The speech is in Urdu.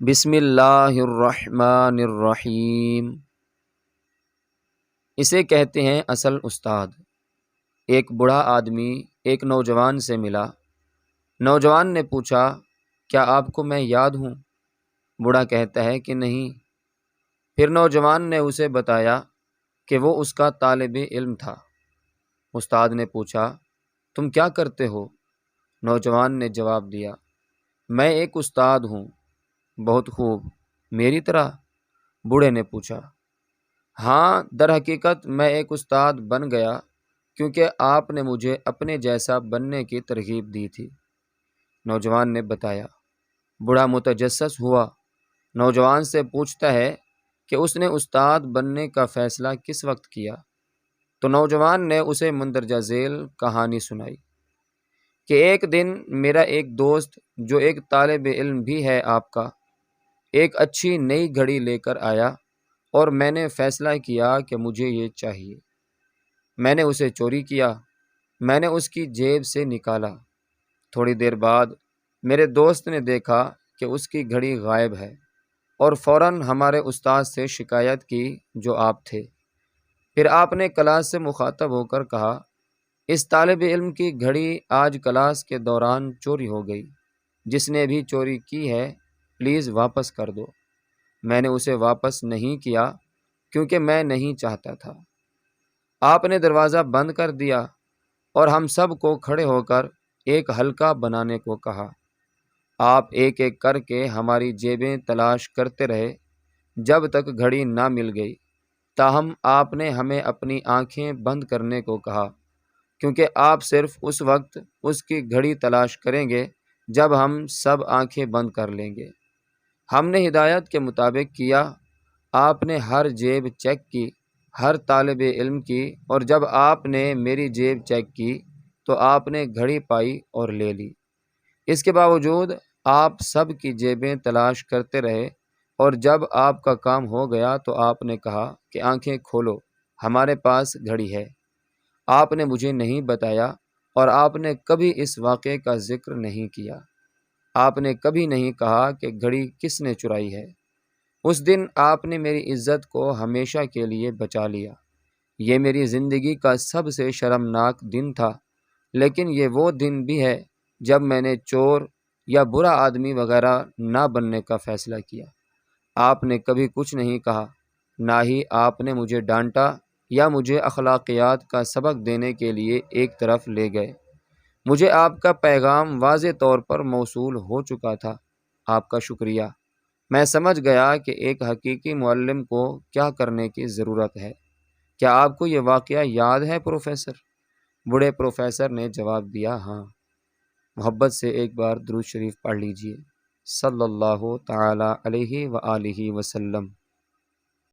بسم اللہ الرحمن الرحیم۔ اسے کہتے ہیں اصل استاد۔ ایک بوڑھا آدمی ایک نوجوان سے ملا۔ نوجوان نے پوچھا، کیا آپ کو میں یاد ہوں؟ بوڑھا کہتا ہے کہ نہیں۔ پھر نوجوان نے اسے بتایا کہ وہ اس کا طالب علم تھا۔ استاد نے پوچھا، تم کیا کرتے ہو؟ نوجوان نے جواب دیا، میں ایک استاد ہوں۔ بہت خوب، میری طرح؟ بوڑھے نے پوچھا۔ ہاں، در حقیقت میں ایک استاد بن گیا کیونکہ آپ نے مجھے اپنے جیسا بننے کی ترغیب دی تھی، نوجوان نے بتایا۔ بوڑھا متجسس ہوا۔ نوجوان سے پوچھتا ہے کہ اس نے استاد بننے کا فیصلہ کس وقت کیا؟ تو نوجوان نے اسے مندرجہ ذیل کہانی سنائی کہ ایک دن میرا ایک دوست جو ایک طالب علم بھی ہے آپ کا، ایک اچھی نئی گھڑی لے کر آیا اور میں نے فیصلہ کیا کہ مجھے یہ چاہیے۔ میں نے اسے چوری کیا۔ میں نے اس کی جیب سے نکالا۔ تھوڑی دیر بعد میرے دوست نے دیکھا کہ اس کی گھڑی غائب ہے اور فوراً ہمارے استاد سے شکایت کی جو آپ تھے۔ پھر آپ نے کلاس سے مخاطب ہو کر کہا، اس طالب علم کی گھڑی آج کلاس کے دوران چوری ہو گئی۔ جس نے بھی چوری کی ہے پلیز واپس کر دو۔ میں نے اسے واپس نہیں کیا کیونکہ میں نہیں چاہتا تھا۔ آپ نے دروازہ بند کر دیا اور ہم سب کو کھڑے ہو کر ایک حلقہ بنانے کو کہا۔ آپ ایک ایک کر کے ہماری جیبیں تلاش کرتے رہے جب تک گھڑی نہ مل گئی، تاہم آپ نے ہمیں اپنی آنکھیں بند کرنے کو کہا کیونکہ آپ صرف اس وقت اس کی گھڑی تلاش کریں گے جب ہم سب آنکھیں بند کر لیں گے۔ ہم نے ہدایت کے مطابق کیا۔ آپ نے ہر جیب چیک کی، ہر طالب علم کی، اور جب آپ نے میری جیب چیک کی تو آپ نے گھڑی پائی اور لے لی۔ اس کے باوجود آپ سب کی جیبیں تلاش کرتے رہے اور جب آپ کا کام ہو گیا تو آپ نے کہا کہ آنکھیں کھولو، ہمارے پاس گھڑی ہے۔ آپ نے مجھے نہیں بتایا اور آپ نے کبھی اس واقعے کا ذکر نہیں کیا۔ آپ نے کبھی نہیں کہا کہ گھڑی کس نے چرائی ہے۔ اس دن آپ نے میری عزت کو ہمیشہ کے لیے بچا لیا۔ یہ میری زندگی کا سب سے شرمناک دن تھا، لیکن یہ وہ دن بھی ہے جب میں نے چور یا برا آدمی وغیرہ نہ بننے کا فیصلہ کیا۔ آپ نے کبھی کچھ نہیں کہا، نہ ہی آپ نے مجھے ڈانٹا یا مجھے اخلاقیات کا سبق دینے کے لیے ایک طرف لے گئے۔ مجھے آپ کا پیغام واضح طور پر موصول ہو چکا تھا۔ آپ کا شکریہ۔ میں سمجھ گیا کہ ایک حقیقی معلم کو کیا کرنے کی ضرورت ہے۔ کیا آپ کو یہ واقعہ یاد ہے پروفیسر؟ بوڑھے پروفیسر نے جواب دیا، ہاں۔ محبت سے ایک بار درود شریف پڑھ لیجئے۔ صلی اللہ تعالی علیہ وآلہ وسلم۔